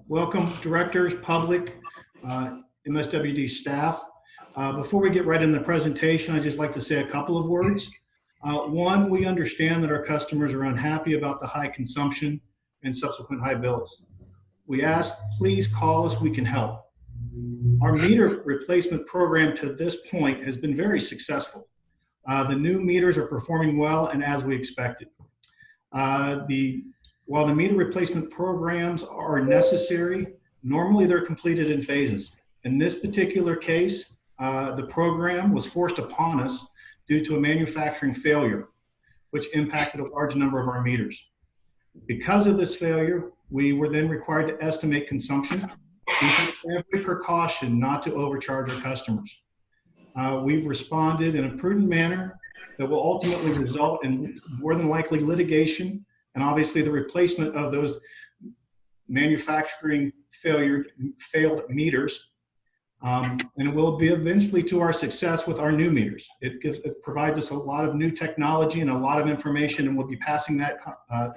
Welcome, directors, public, MSWD staff. Before we get right into the presentation, I'd just like to say a couple of words. One, we understand that our customers are unhappy about the high consumption and subsequent high bills. We ask, please call us, we can help. Our meter replacement program to this point has been very successful. The new meters are performing well and as we expected. While the meter replacement programs are necessary, normally they're completed in phases. In this particular case, the program was forced upon us due to a manufacturing failure, which impacted a large number of our meters. Because of this failure, we were then required to estimate consumption and take every precaution not to overcharge our customers. We've responded in a prudent manner that will ultimately result in more than likely litigation and obviously the replacement of those manufacturing failed meters. And it will be eventually to our success with our new meters. It provides us a lot of new technology and a lot of information, and we'll be passing that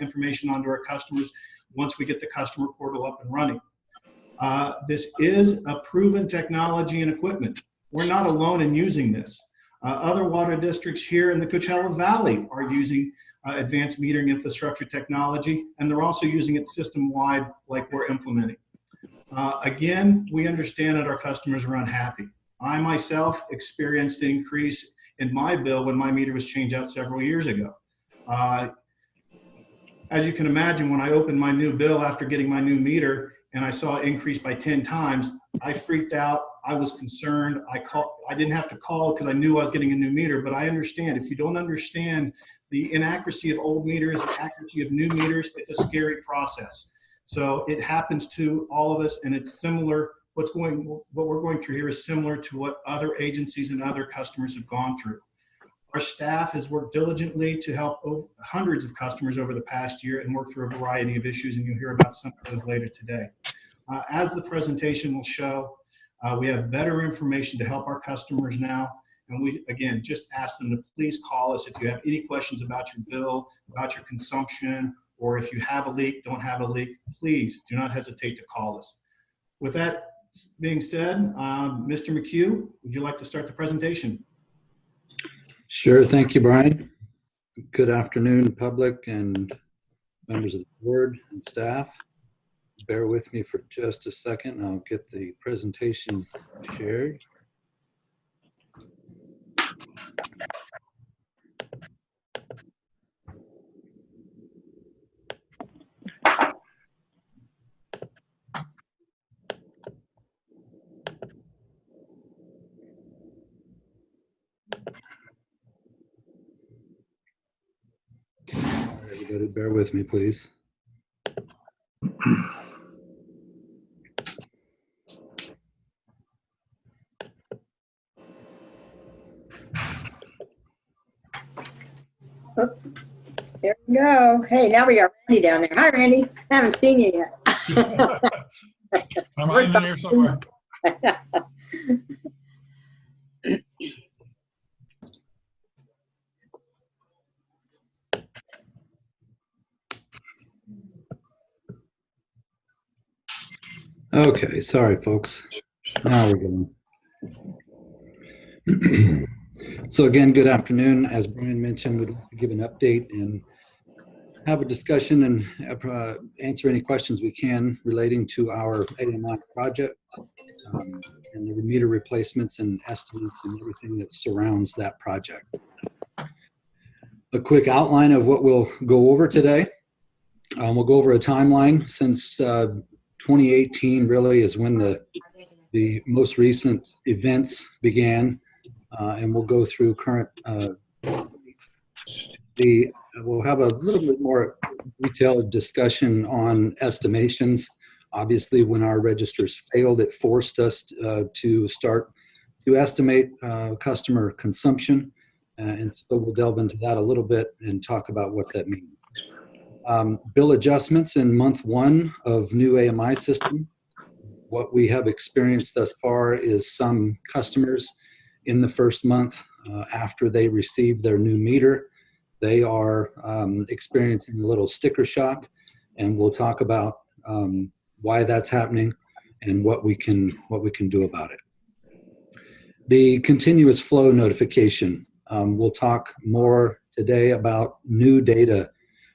information on to our customers once we get the customer portal up and running. This is a proven technology and equipment. We're not alone in using this. Other water districts here in the Coachella Valley are using advanced metering infrastructure technology, and they're also using it system-wide like we're implementing. Again, we understand that our customers are unhappy. I myself experienced the increase in my bill when my meter was changed out several years ago. As you can imagine, when I opened my new bill after getting my new meter and I saw it increase by 10 times, I freaked out. I was concerned. I didn't have to call because I knew I was getting a new meter, but I understand if you don't understand the inaccuracy of old meters, the accuracy of new meters, it's a scary process. So it happens to all of us, and it's similar. What we're going through here is similar to what other agencies and other customers have gone through. Our staff has worked diligently to help hundreds of customers over the past year and work through a variety of issues, and you'll hear about some of those later today. As the presentation will show, we have better information to help our customers now. And we, again, just ask them to please call us if you have any questions about your bill, about your consumption, or if you have a leak, don't have a leak, please do not hesitate to call us. With that being said, Mr. McHugh, would you like to start the presentation? Sure, thank you, Brian. Good afternoon, public and members of the board and staff. Bear with me for just a second. I'll get the presentation shared. Everybody bear with me, please. Oh, there we go. Hey, now we got Randy down there. Hi, Randy. Haven't seen you yet. I'm hiding in here somewhere. Okay, sorry, folks. Now we're going. So again, good afternoon. As Brian mentioned, we'd like to give an update and have a discussion and answer any questions we can relating to our AMI project and the meter replacements and estimates and everything that surrounds that project. A quick outline of what we'll go over today. We'll go over a timeline since 2018 really is when the most recent events began, and we'll go through current. We'll have a little bit more detailed discussion on estimations. Obviously, when our registers failed, it forced us to start to estimate customer consumption, and so we'll delve into that a little bit and talk about what that means. Bill adjustments in month 1 of new AMI system. What we have experienced thus far is some customers in the first month after they receive their new meter, they are experiencing a little sticker shock, and we'll talk about why that's happening, and what we can do about it. The continuous flow notification. We'll talk more today about new data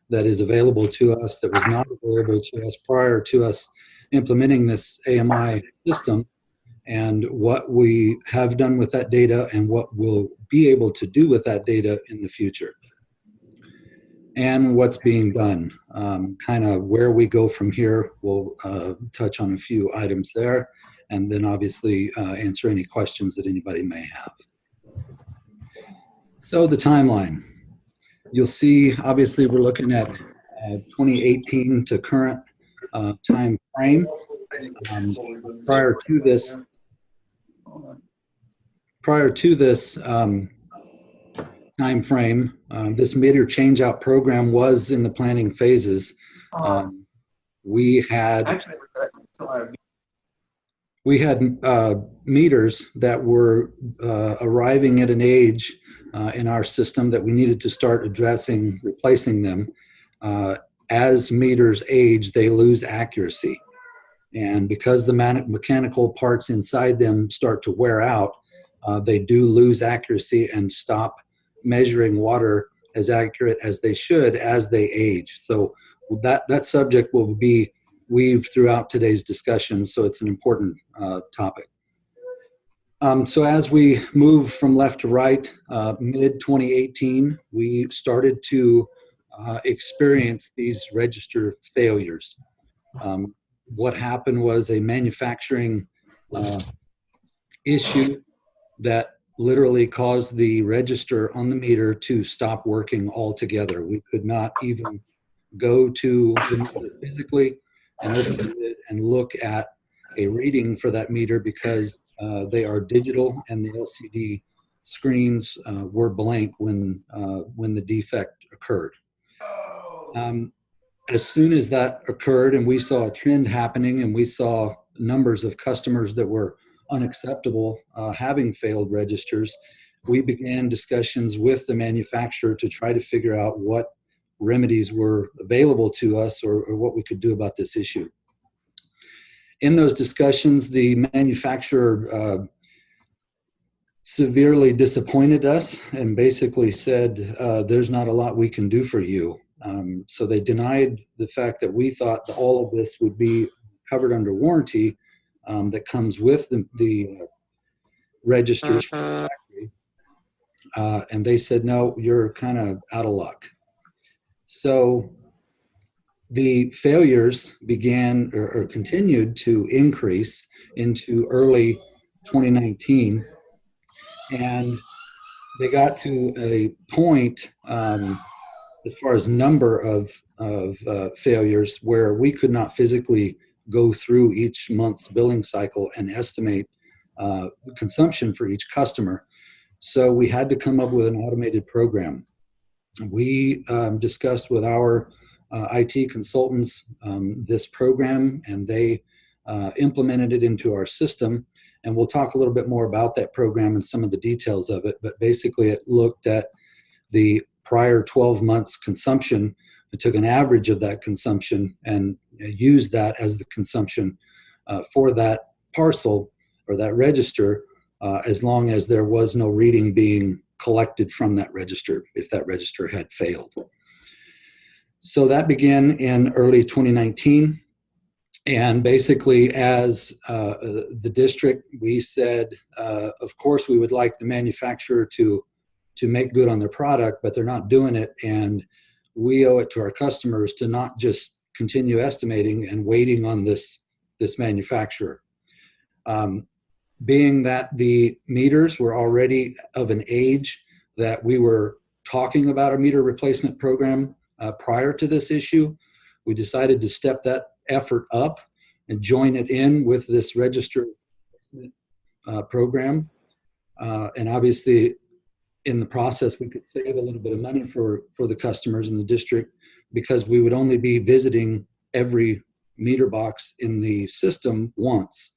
that is available to us that was not available to us prior to us implementing this AMI system, and what we have done with that data and what we'll be able to do with that data in the future. And what's being done, kind of where we go from here. We'll touch on a few items there, and then obviously answer any questions that anybody may have. So the timeline. You'll see, obviously, we're looking at 2018 to current time frame. Prior to this time frame, this meter changeout program was in the planning phases. We had meters that were arriving at an age in our system that we needed to start addressing, replacing them. As meters age, they lose accuracy. And because the mechanical parts inside them start to wear out, they do lose accuracy and stop measuring water as accurate as they should as they age. So that subject will be weaved throughout today's discussion, so it's an important topic. So as we move from left to right, mid-2018, we started to experience these register failures. What happened was a manufacturing issue that literally caused the register on the meter to stop working altogether. We could not even go to the meter physically and open it and look at a reading for that meter because they are digital and the LCD screens were blank when the defect occurred. As soon as that occurred and we saw a trend happening and we saw numbers of customers that were unacceptable having failed registers, we began discussions with the manufacturer to try to figure out what remedies were available to us or what we could do about this issue. In those discussions, the manufacturer severely disappointed us and basically said, there's not a lot we can do for you. So they denied the fact that we thought that all of this would be covered under warranty that comes with the registers from the factory. And they said, no, you're kind of out of luck. So the failures began or continued to increase into early 2019. And they got to a point as far as number of failures where we could not physically go through each month's billing cycle and estimate consumption for each customer. So we had to come up with an automated program. We discussed with our IT consultants this program, and they implemented it into our system. And we'll talk a little bit more about that program and some of the details of it. But basically, it looked at the prior 12 months consumption. It took an average of that consumption and used that as the consumption for that parcel or that register, as long as there was no reading being collected from that register if that register had failed. So that began in early 2019. And basically, as the district, we said, of course, we would like the manufacturer to make good on their product, but they're not doing it. And we owe it to our customers to not just continue estimating and waiting on this manufacturer. Being that the meters were already of an age that we were talking about a meter replacement program prior to this issue, we decided to step that effort up and join it in with this register program. And obviously, in the process, we could save a little bit of money for the customers in the district because we would only be visiting every meter box in the system once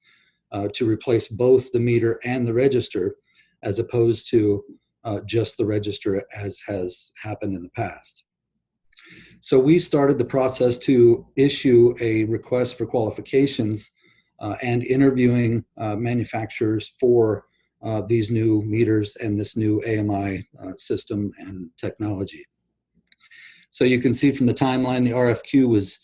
to replace both the meter and the register, as opposed to just the register as has happened in the past. So we started the process to issue a request for qualifications and interviewing manufacturers for these new meters and this new AMI system and technology. So you can see from the timeline, the RFQ was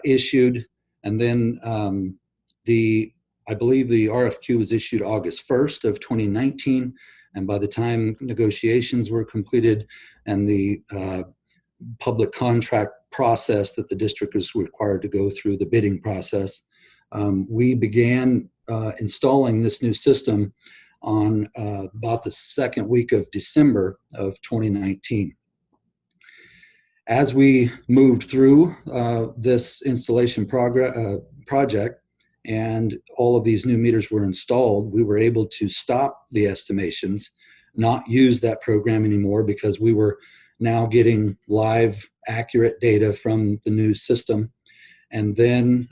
issued, and then I believe the RFQ was issued August 1st of 2019, and by the time negotiations were completed and the public contract process that the district was required to go through, the bidding process, we began installing this new system on about the second week of December of 2019. As we moved through this installation project and all of these new meters were installed, we were able to stop the estimations, not use that program anymore, because we were now getting live, accurate data from the new system. And then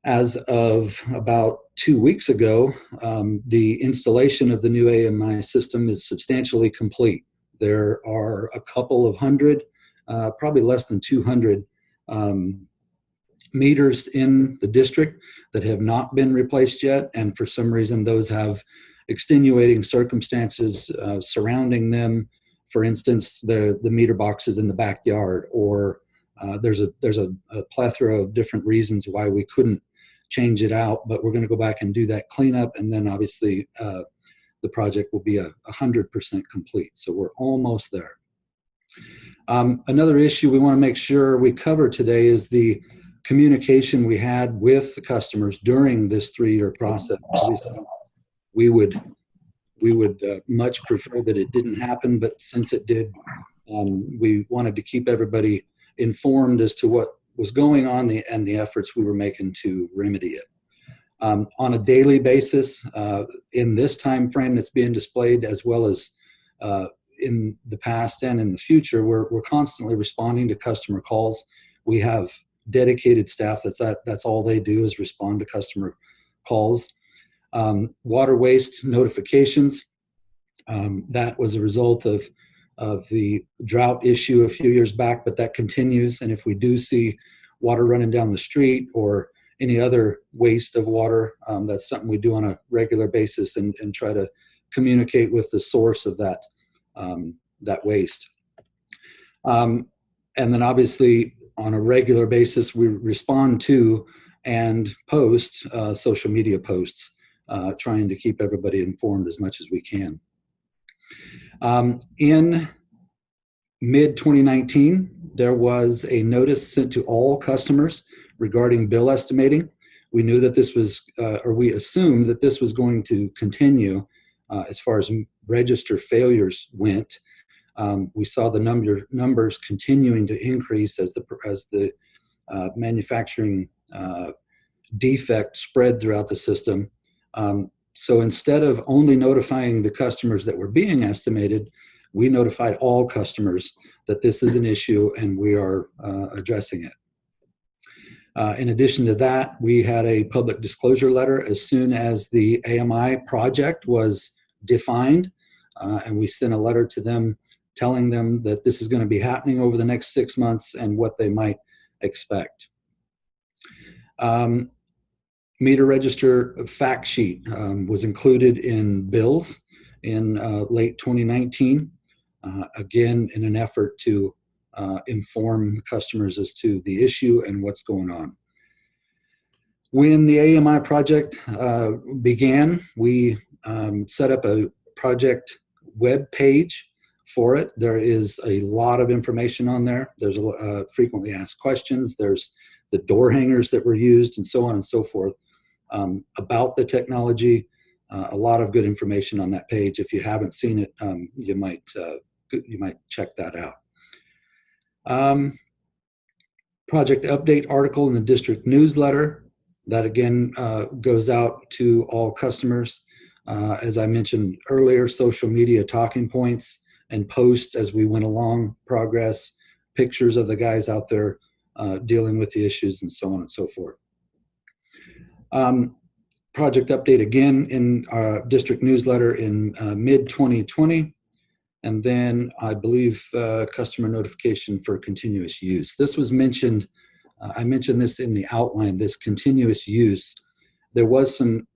as of about 2 weeks ago, the installation of the new AMI system is substantially complete. There are a couple of hundred, probably less than 200 meters in the district that have not been replaced yet, and for some reason those have extenuating circumstances surrounding them. For instance, the meter box is in the backyard, or there's a plethora of different reasons why we couldn't change it out, but we're going to go back and do that cleanup, and then obviously the project will be 100% complete. So we're almost there. Another issue we want to make sure we cover today is the communication we had with the customers during this 3-year process. Obviously, we would much prefer that it didn't happen, but since it did, we wanted to keep everybody informed as to what was going on and the efforts we were making to remedy it. On a daily basis, in this time frame that's being displayed, as well as in the past and in the future, we're constantly responding to customer calls. We have dedicated staff that's all they do is respond to customer calls. Water waste notifications, that was a result of the drought issue a few years back, but that continues. And if we do see water running down the street or any other waste of water, that's something we do on a regular basis and try to communicate with the source of that waste. And then obviously on a regular basis, we respond to and post social media posts, trying to keep everybody informed as much as we can. In mid-2019, there was a notice sent to all customers regarding bill estimating. We knew that this was, or we assumed that this was going to continue as far as register failures went. We saw the numbers continuing to increase as the manufacturing defect spread throughout the system. So instead of only notifying the customers that were being estimated, we notified all customers that this is an issue and we are addressing it. In addition to that, we had a public disclosure letter as soon as the AMI project was defined, and we sent a letter to them telling them that this is going to be happening over the next 6 months and what they might expect. Meter register fact sheet was included in bills in late 2019, again in an effort to inform customers as to the issue and what's going on. When the AMI project began, we set up a project web page for it. There is a lot of information on there. There's frequently asked questions. There's the door hangers that were used and so on and so forth. About the technology, a lot of good information on that page. If you haven't seen it, you might check that out. Project update article in the district newsletter. That again goes out to all customers. As I mentioned earlier, social media talking points and posts as we went along, progress, pictures of the guys out there dealing with the issues and so on and so forth. Project update again in our district newsletter in mid-2020. And then I believe customer notification for continuous use. This was mentioned, I mentioned this in the outline, this continuous use. There was some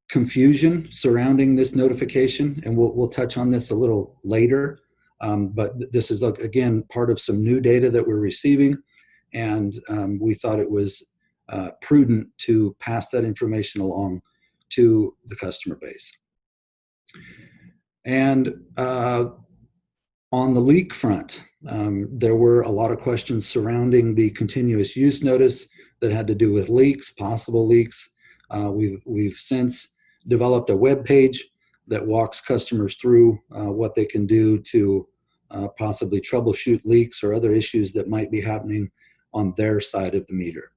confusion surrounding this notification, and we'll touch on this a little later. But this is, again, part of some new data that we're receiving, and we thought it was prudent to pass that information along to the customer base. And on the leak front, there were a lot of questions surrounding the continuous use notice that had to do with leaks, possible leaks. We've since developed a web page that walks customers through what they can do to possibly troubleshoot leaks or other issues that might be happening on their side of the meter.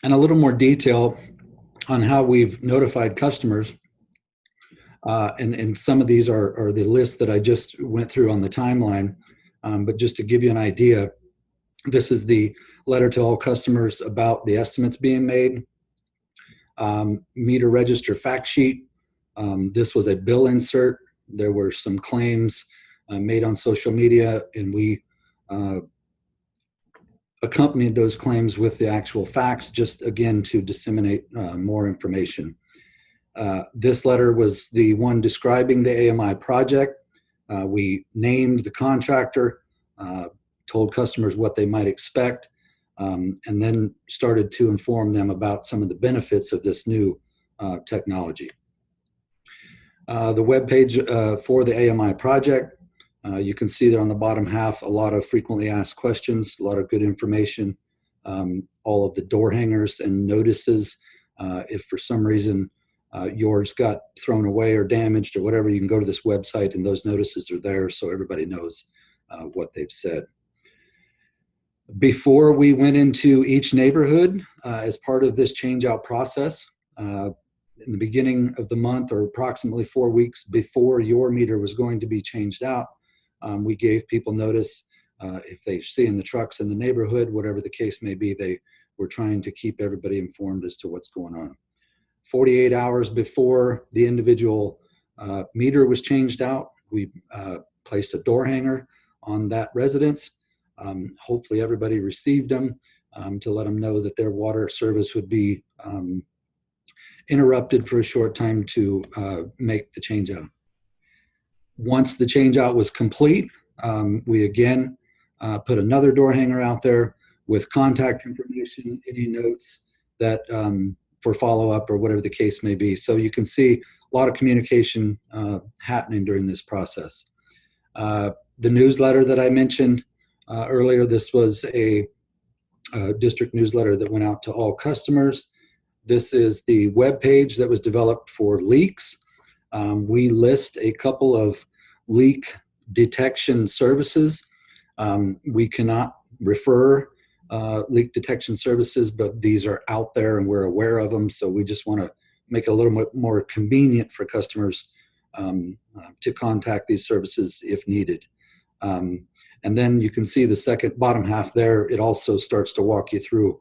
And a little more detail on how we've notified customers. And some of these are the lists that I just went through on the timeline. But just to give you an idea, this is the letter to all customers about the estimates being made. Meter register fact sheet. This was a bill insert. There were some claims made on social media, and we accompanied those claims with the actual facts, just again to disseminate more information. This letter was the one describing the AMI project. We named the contractor, told customers what they might expect, and then started to inform them about some of the benefits of this new technology. The webpage for the AMI project, you can see there on the bottom half a lot of frequently asked questions, a lot of good information, all of the door hangers and notices. If for some reason yours got thrown away or damaged or whatever, you can go to this website and those notices are there so everybody knows what they've said. Before we went into each neighborhood as part of this change out process, in the beginning of the month or approximately 4 weeks before your meter was going to be changed out, we gave people notice if they see in the trucks in the neighborhood, whatever the case may be, they were trying to keep everybody informed as to what's going on. 48 hours before the individual meter was changed out, we placed a door hanger on that residence. Hopefully everybody received them to let them know that their water service would be interrupted for a short time to make the change out. Once the change out was complete, we again put another door hanger out there with contact information, any notes that for follow-up or whatever the case may be. So you can see a lot of communication happening during this process. The newsletter that I mentioned earlier, this was a district newsletter that went out to all customers. This is the web page that was developed for leaks. We list a couple of leak detection services. We cannot refer leak detection services, but these are out there and we're aware of them. So we just want to make it a little bit more convenient for customers to contact these services if needed. And then you can see the second bottom half there. It also starts to walk you through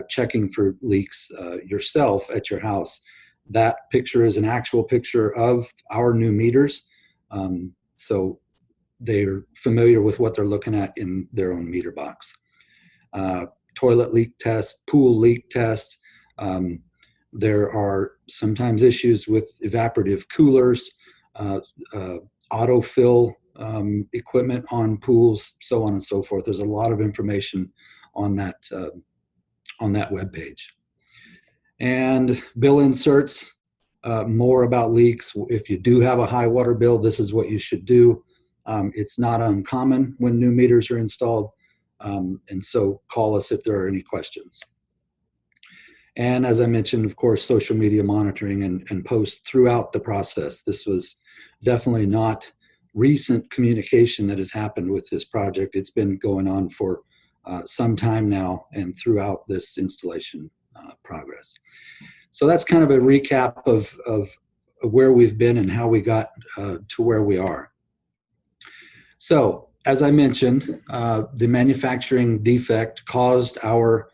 checking for leaks yourself at your house. That picture is an actual picture of our new meters. So they're familiar with what they're looking at in their own meter box. Toilet leak tests, pool leak tests. There are sometimes issues with evaporative coolers, autofill equipment on pools, so on and so forth. There's a lot of information on that webpage. And bill inserts, more about leaks. If you do have a high water bill, this is what you should do. It's not uncommon when new meters are installed. And so call us if there are any questions. And as I mentioned, of course, social media monitoring and posts throughout the process. This was definitely not recent communication that has happened with this project. It's been going on for some time now and throughout this installation progress. So that's kind of a recap of where we've been and how we got to where we are. So as I mentioned, the manufacturing defect caused our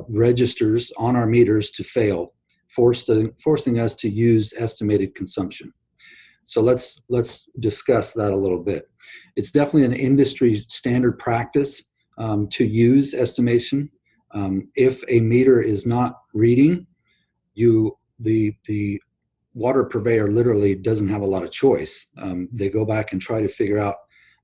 registers on our meters to fail forcing us to use estimated consumption. So let's discuss that a little bit. It's definitely an industry standard practice to use estimation. If a meter is not reading, the water purveyor literally doesn't have a lot of choice. They go back and try to figure out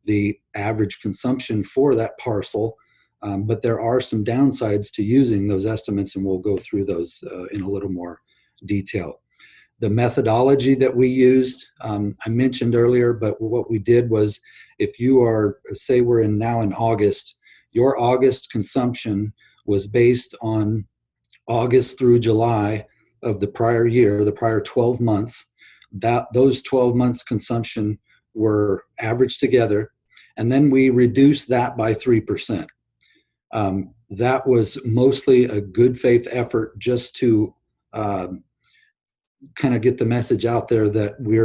the average consumption for that parcel, but there are some downsides to using those estimates, and we'll go through those in a little more detail. The methodology that we used, I mentioned earlier, but what we did was, if you are, say we're now in August, your August consumption was based on August through July of the prior year, the prior 12 months. Those 12 months consumption were averaged together, and then we reduced that by 3%. That was mostly a good faith effort just to kind of get the message out there that we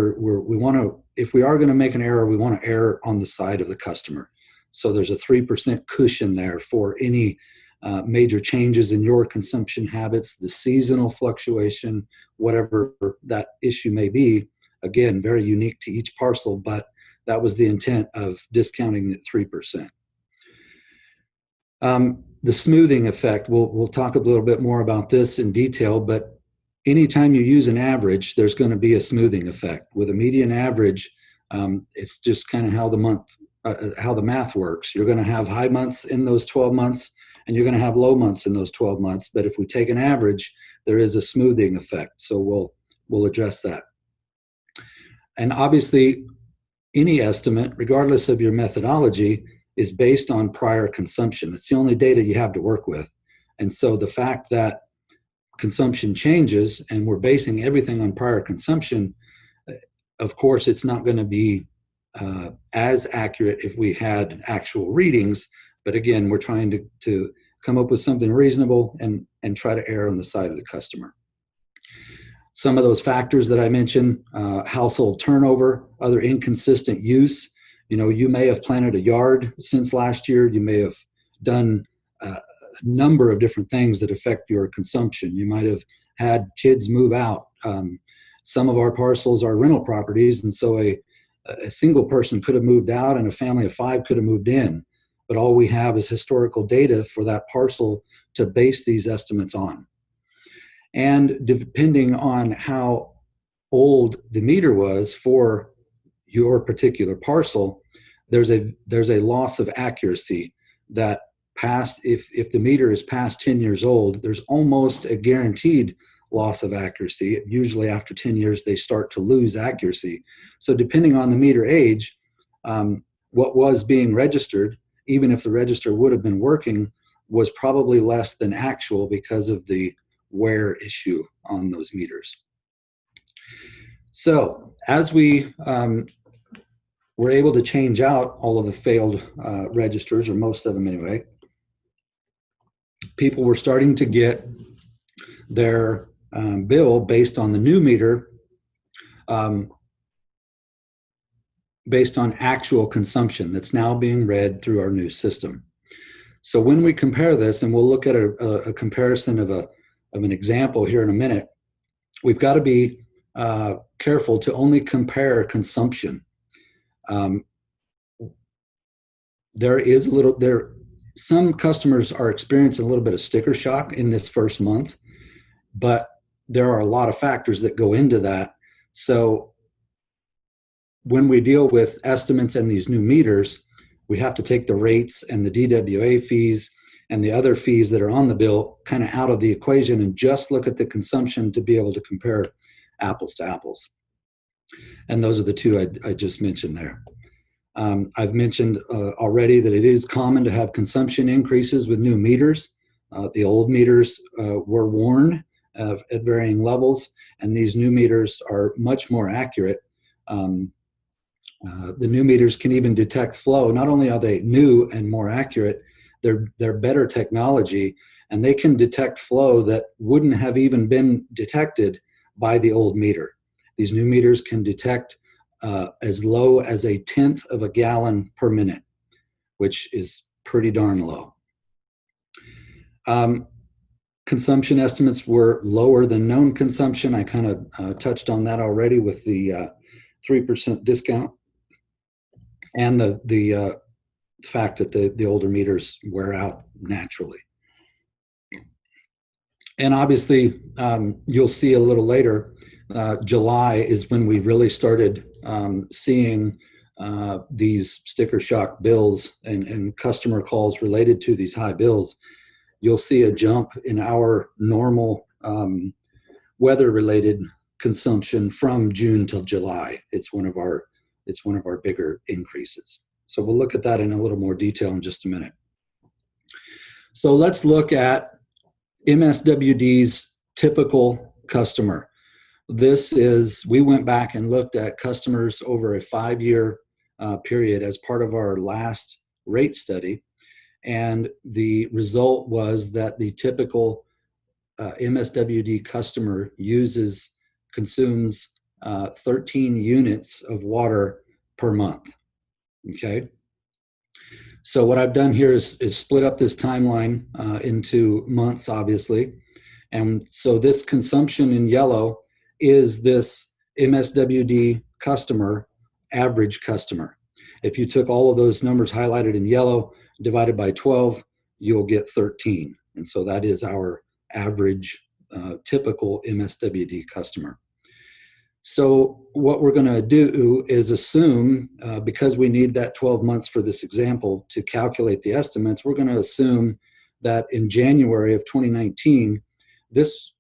want to, if we are going to make an error, we want to err on the side of the customer. So there's a 3% cushion there for any major changes in your consumption habits, the seasonal fluctuation, whatever that issue may be. Again, very unique to each parcel, but that was the intent of discounting at 3%. The smoothing effect, we'll talk a little bit more about this in detail, but anytime you use an average, there's going to be a smoothing effect. With a median average, it's just kind of how the math works. You're going to have high months in those 12 months, and you're going to have low months in those 12 months. But if we take an average, there is a smoothing effect. So we'll address that. And obviously, any estimate, regardless of your methodology, is based on prior consumption. It's the only data you have to work with. And so the fact that consumption changes and we're basing everything on prior consumption, of course, it's not going to be as accurate if we had actual readings. But again, we're trying to come up with something reasonable and try to err on the side of the customer. Some of those factors that I mentioned, household turnover, other inconsistent use. You may have planted a yard since last year. You may have done a number of different things that affect your consumption. You might have had kids move out. Some of our parcels are rental properties, and so a single person could have moved out and a family of 5 could have moved in. But all we have is historical data for that parcel to base these estimates on. And depending on how old the meter was for your particular parcel, there's a loss of accuracy that if the meter is past 10 years old, there's almost a guaranteed loss of accuracy. Usually after 10 years, they start to lose accuracy. So depending on the meter age, what was being registered, even if the register would have been working, was probably less than actual because of the wear issue on those meters. So as we were able to change out all of the failed registers, or most of them anyway, people were starting to get their bill based on the new meter, based on actual consumption that's now being read through our new system. So when we compare this, and we'll look at a comparison of an example here in a minute, we've got to be careful to only compare consumption. Some customers are experiencing a little bit of sticker shock in this first month, but there are a lot of factors that go into that. So when we deal with estimates and these new meters, we have to take the rates and the DWA fees and the other fees that are on the bill kind of out of the equation and just look at the consumption to be able to compare apples to apples. And those are the two I just mentioned there. I've mentioned already that it is common to have consumption increases with new meters. The old meters were worn at varying levels, and these new meters are much more accurate. The new meters can even detect flow. Not only are they new and more accurate, they're better technology, and they can detect flow that wouldn't have even been detected by the old meter. These new meters can detect as low as 1/10 of a gallon per minute, which is pretty darn low. Consumption estimates were lower than known consumption. I kind of touched on that already with the 3% discount and the fact that the older meters wear out naturally. And obviously, you'll see a little later, July is when we really started seeing these sticker shock bills and customer calls related to these high bills. You'll see a jump in our normal weather-related consumption from June till July. It's one of our bigger increases. So we'll look at that in a little more detail in just a minute. So let's look at MSWD's typical customer. We went back and looked at customers over a 5-year period as part of our last rate study. And the result was that the typical MSWD customer consumes 13 units of water per month. Okay. So what I've done here is split up this timeline into months, obviously. And so this consumption in yellow is this MSWD customer, average customer. If you took all of those numbers highlighted in yellow, divided by 12, you'll get 13. And so that is our average typical MSWD customer. So what we're going to do is assume, because we need that 12 months for this example to calculate the estimates, we're going to assume that in January of 2019, this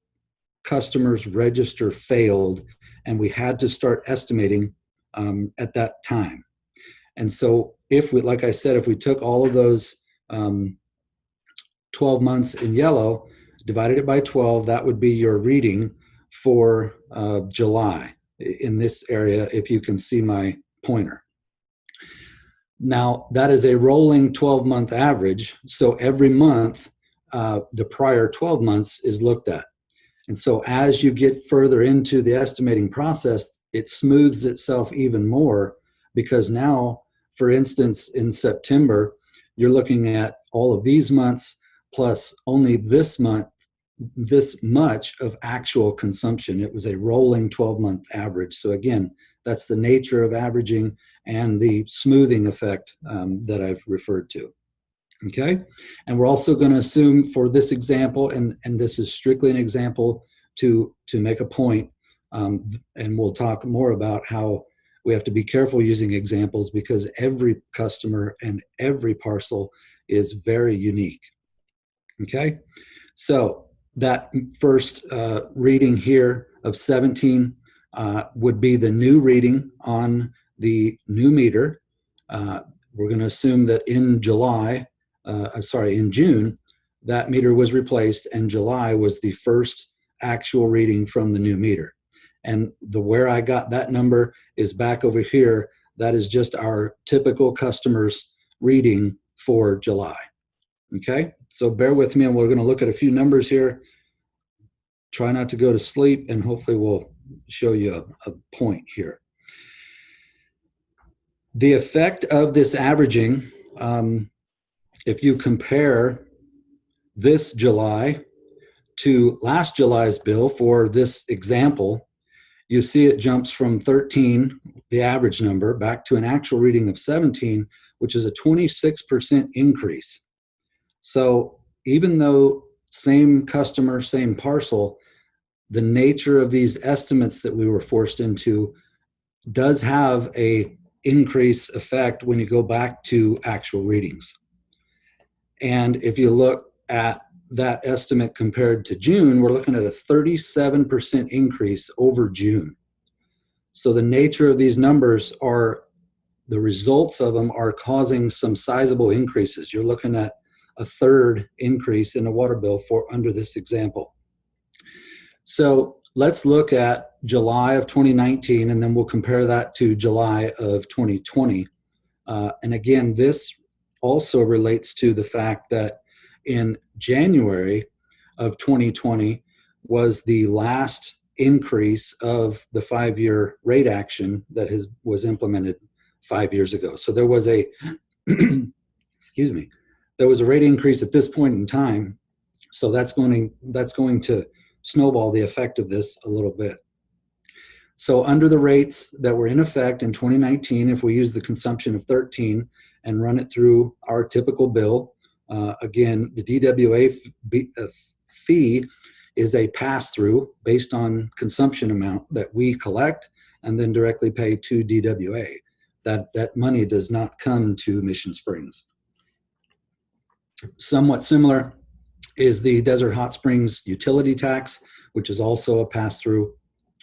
customer's register failed and we had to start estimating at that time. And so like I said, if we took all of those 12 months in yellow, divided it by 12, that would be your reading for July in this area, if you can see my pointer. Now, that is a rolling 12-month average. So every month, the prior 12 months is looked at. And so as you get further into the estimating process, it smooths itself even more, because now, for instance, in September, you're looking at all of these months plus only this month, this much of actual consumption. It was a rolling 12-month average. So again, that's the nature of averaging and the smoothing effect that I've referred to. Okay, and we're also going to assume for this example, and this is strictly an example to make a point, and we'll talk more about how we have to be careful using examples because every customer and every parcel is very unique. Okay, so that first reading here of 17 would be the new reading on the new meter. We're going to assume that in in June, that meter was replaced, and July was the first actual reading from the new meter. And where I got that number is back over here. That is just our typical customer's reading for July. Okay, so bear with me, and we're going to look at a few numbers here. Try not to go to sleep, and hopefully we'll show you a point here. The effect of this averaging, if you compare this July to last July's bill for this example, you see it jumps from 13, the average number, back to an actual reading of 17, which is a 26% increase. So even though same customer, same parcel, the nature of these estimates that we were forced into does have a increase effect when you go back to actual readings. And if you look at that estimate compared to June, we're looking at a 37% increase over June. So the nature of these numbers the results of them are causing some sizable increases. You're looking at a third increase in the water bill under this example. So let's look at July of 2019, and then we'll compare that to July of 2020. And again, this also relates to the fact that in January of 2020 was the last increase of the 5-year rate action that was implemented 5 years ago. So there was a excuse me, there was a rate increase at this point in time. So that's going to snowball the effect of this a little bit. So under the rates that were in effect in 2019, if we use the consumption of 13 and run it through our typical bill, again, the DWA fee is a pass-through based on consumption amount that we collect and then directly pay to DWA. That money does not come to Mission Springs. Somewhat similar is the Desert Hot Springs utility tax, which is also a pass-through.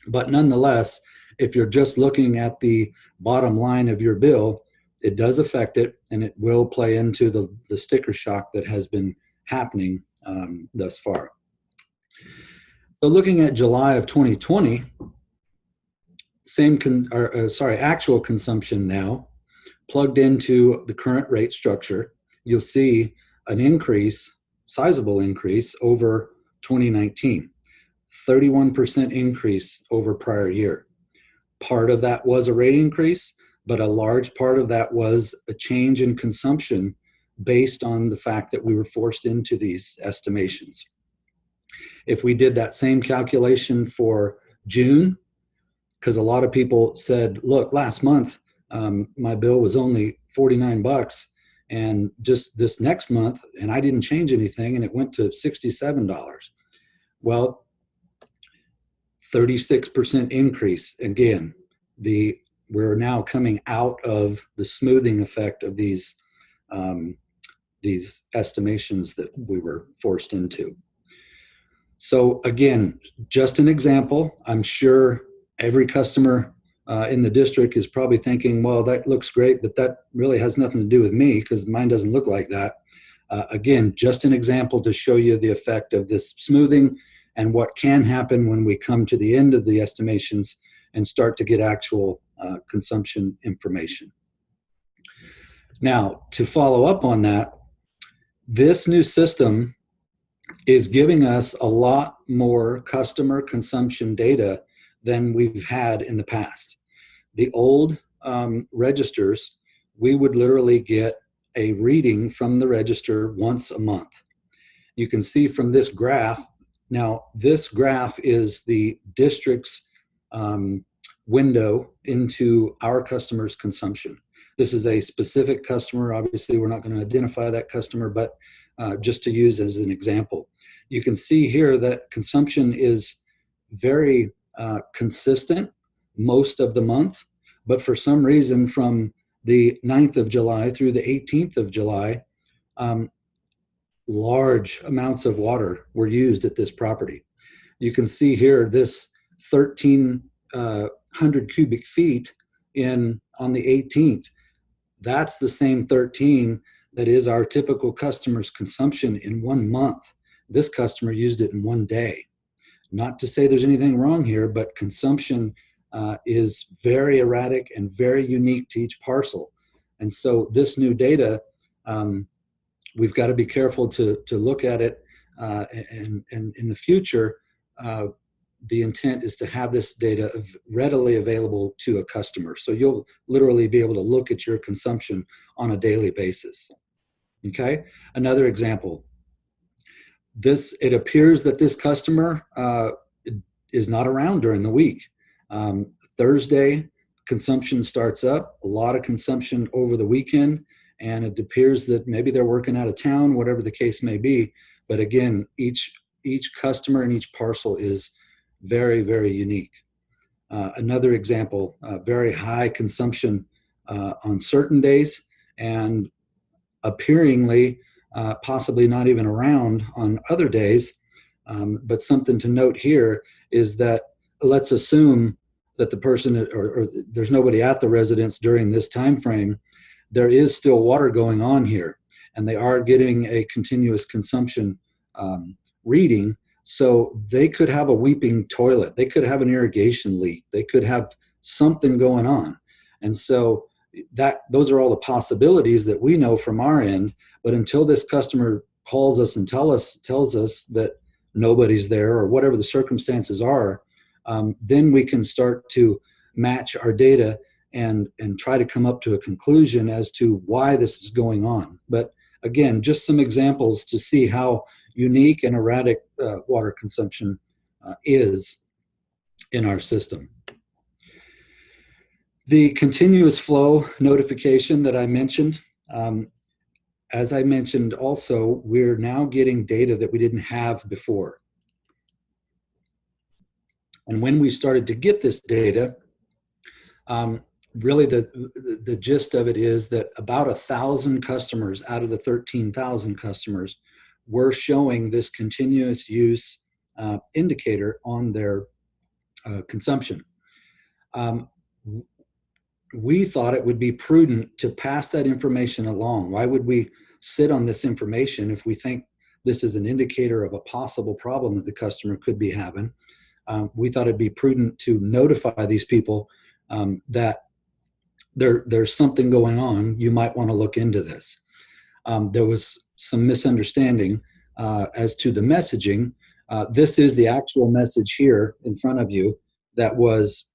But nonetheless, if you're just looking at the bottom line of your bill, it does affect it, and it will play into the sticker shock that has been happening thus far. So looking at July of 2020, actual consumption now, plugged into the current rate structure, you'll see an increase, sizable increase over 2019. 31% increase over prior year. Part of that was a rate increase, but a large part of that was a change in consumption based on the fact that we were forced into these estimations. If we did that same calculation for June, because a lot of people said, look, last month my bill was only $49, and just this next month, and I didn't change anything, and it went to $67. Well, 36% increase. Again, we're now coming out of the smoothing effect of these estimations that we were forced into. So again, just an example. I'm sure every customer in the district is probably thinking, well, that looks great, but that really has nothing to do with me because mine doesn't look like that. Again, just an example to show you the effect of this smoothing and what can happen when we come to the end of the estimations and start to get actual consumption information. Now, to follow up on that, this new system is giving us a lot more customer consumption data than we've had in the past. The old registers, we would literally get a reading from the register once a month. You can see from this graph. Now, this graph is the district's window into our customers' consumption. This is a specific customer. Obviously, we're not going to identify that customer, but just to use as an example. You can see here that consumption is very consistent most of the month, but for some reason from the 9th of July through the 18th of July, large amounts of water were used at this property. You can see here this 1,300 cubic feet on the 18th. That's the same 13 that is our typical customer's consumption in 1 month. This customer used it in 1 day. Not to say there's anything wrong here, but consumption is very erratic and very unique to each parcel. And so this new data, we've got to be careful to look at it, and in the future, the intent is to have this data readily available to a customer. So you'll literally be able to look at your consumption on a daily basis. Okay, another example. It appears that this customer is not around during the week. Thursday, consumption starts up, a lot of consumption over the weekend, and it appears that maybe they're working out of town, whatever the case may be. But again, each customer and each parcel is very, very unique. Another example, very high consumption on certain days, and appearingly possibly not even around on other days. But something to note here is that let's assume that the person or there's nobody at the residence during this time frame. There is still water going on here, and they are getting a continuous consumption reading. So they could have a weeping toilet. They could have an irrigation leak. They could have something going on. And so those are all the possibilities that we know from our end. But until this customer calls us and tells us that nobody's there or whatever the circumstances are, then we can start to match our data and try to come up to a conclusion as to why this is going on. But again, just some examples to see how unique and erratic water consumption is in our system. The continuous flow notification that I mentioned, as I mentioned also, we're now getting data that we didn't have before. And when we started to get this data, really the gist of it is that about 1,000 customers out of the 13,000 customers were showing this continuous use indicator on their consumption. We thought it would be prudent to pass that information along. Why would we sit on this information if we think this is an indicator of a possible problem that the customer could be having? We thought it'd be prudent to notify these people that there's something going on. You might want to look into this. There was some misunderstanding as to the messaging. This is the actual message here in front of you that was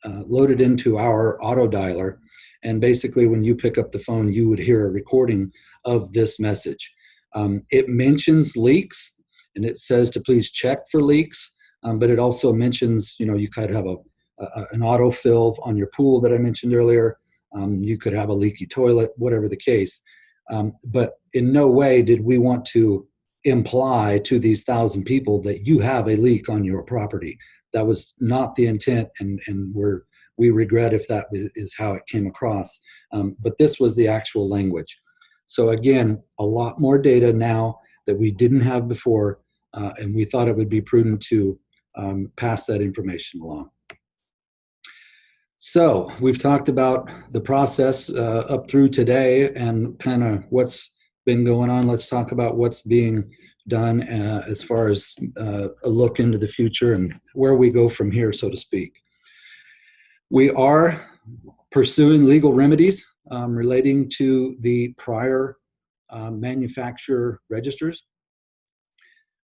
loaded into our auto dialer. And basically when you pick up the phone, you would hear a recording of this message. It mentions leaks and it says to please check for leaks, but it also mentions, you could have an autofill on your pool that I mentioned earlier. You could have a leaky toilet, whatever the case. But in no way did we want to imply to these 1,000 people that you have a leak on your property. That was not the intent, and we regret if that is how it came across. But this was the actual language. So again, a lot more data now that we didn't have before, and we thought it would be prudent to pass that information along. So we've talked about the process up through today and kind of what's been going on. Let's talk about what's being done as far as a look into the future and where we go from here, so to speak. We are pursuing legal remedies relating to the prior manufacturer registers.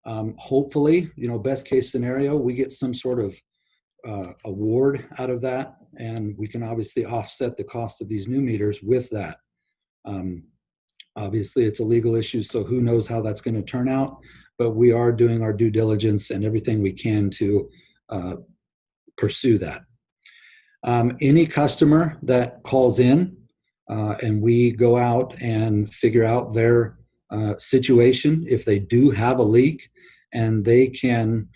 Hopefully, best case scenario, we get some sort of award out of that, and we can obviously offset the cost of these new meters with that. Obviously, it's a legal issue, so who knows how that's going to turn out, but we are doing our due diligence and everything we can to pursue that. Any customer that calls in and we go out and figure out their situation, if they do have a leak and they can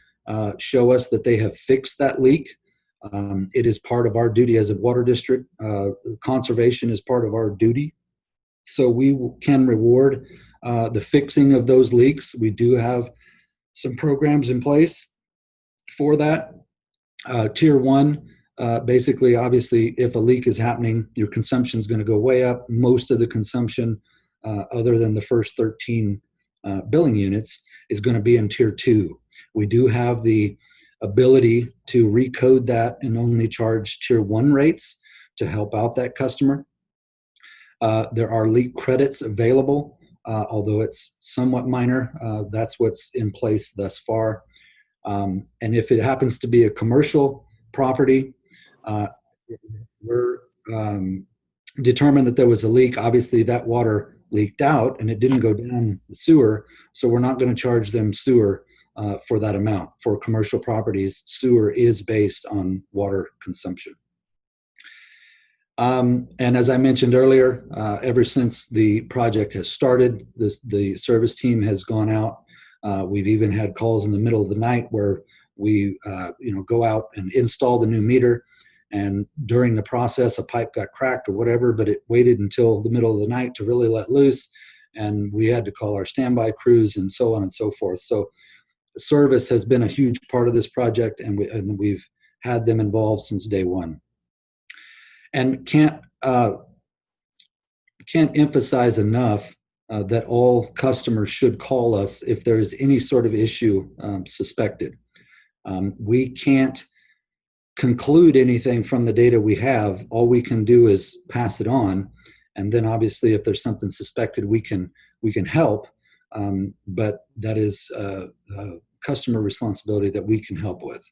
show us that they have fixed that leak, it is part of our duty as a water district. Conservation is part of our duty. So we can reward the fixing of those leaks. We do have some programs in place for that. Tier 1, basically, obviously, if a leak is happening, your consumption is going to go way up. Most of the consumption, other than the first 13 billing units, is going to be in Tier 2. We do have the ability to recode that and only charge Tier 1 rates to help out that customer. There are leak credits available, although it's somewhat minor. That's what's in place thus far. And if it happens to be a commercial property, we're determined that there was a leak. Obviously, that water leaked out and it didn't go down the sewer, so we're not going to charge them sewer for that amount. For commercial properties, sewer is based on water consumption. And as I mentioned earlier, ever since the project has started, the service team has gone out. We've even had calls in the middle of the night where we go out and install the new meter, and during the process a pipe got cracked or whatever, but it waited until the middle of the night to really let loose, and we had to call our standby crews and so on and so forth. So service has been a huge part of this project, and we've had them involved since day one. And can't emphasize enough that all customers should call us if there is any sort of issue suspected. We can't conclude anything from the data we have. All we can do is pass it on, and then obviously if there's something suspected, we can help. But that is a customer responsibility that we can help with.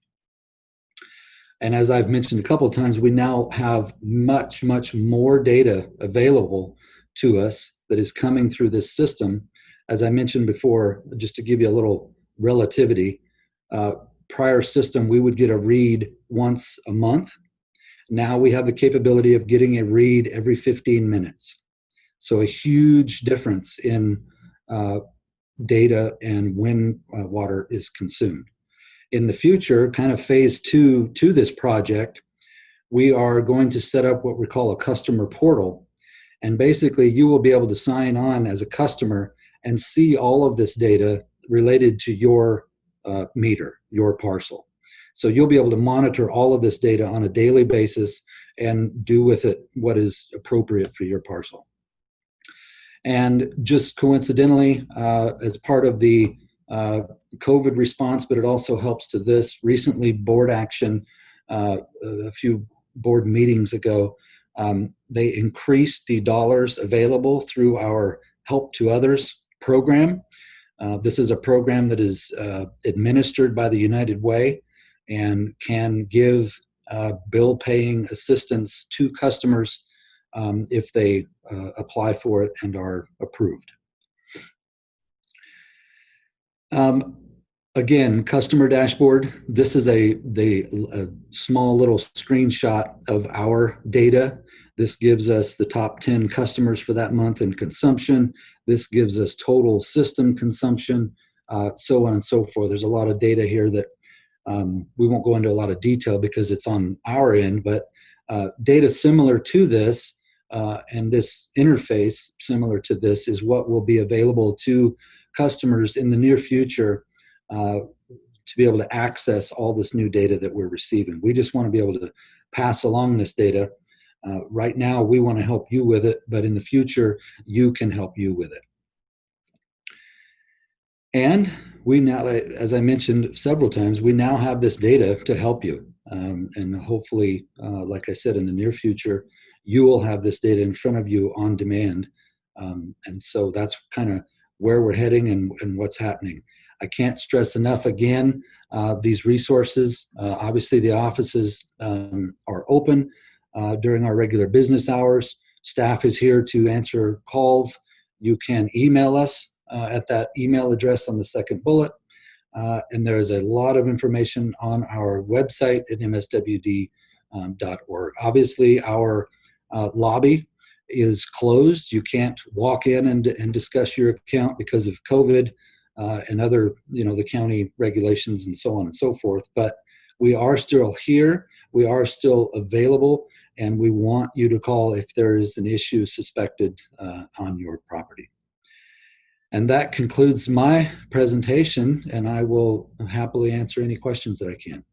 And as I've mentioned a couple of times, we now have much, much more data available to us that is coming through this system As I mentioned before, just to give you a little relativity, prior system, we would get a read once a month. Now we have the capability of getting a read every 15 minutes. So a huge difference in data and when water is consumed. In the future, kind of phase 2 to this project, we are going to set up what we call a customer portal. And basically, you will be able to sign on as a customer and see all of this data related to your meter, your parcel. So you'll be able to monitor all of this data on a daily basis and do with it what is appropriate for your parcel. And just coincidentally, as part of the COVID response, but it also helps to this, recently board action, a few board meetings ago, they increased the dollars available through our Help to Others program. This is a program that is administered by the United Way and can give bill paying assistance to customers if they apply for it and are approved. Again, customer dashboard. This is a small little screenshot of our data. This gives us the top 10 customers for that month in consumption. This gives us total system consumption, so on and so forth. There's a lot of data here that we won't go into a lot of detail because it's on our end, but data similar to this and this interface similar to this is what will be available to customers in the near future to be able to access all this new data that we're receiving. We just want to be able to pass along this data. Right now, we want to help you with it, but in the future, you can help you with it. And we now, as I mentioned several times, we now have this data to help you. And hopefully, like I said, in the near future, you will have this data in front of you on demand. And so that's kind of where we're heading and what's happening. I can't stress enough again, these resources. Obviously, the offices are open during our regular business hours. Staff is here to answer calls. You can email us at that email address on the second bullet. And there is a lot of information on our website at mswd.org. Obviously, our lobby is closed. You can't walk in and discuss your account because of COVID and other, the county regulations and so on and so forth. But we are still here. We are still available. And we want you to call if there is an issue suspected on your property. And that concludes my presentation, and I will happily answer any questions that I can.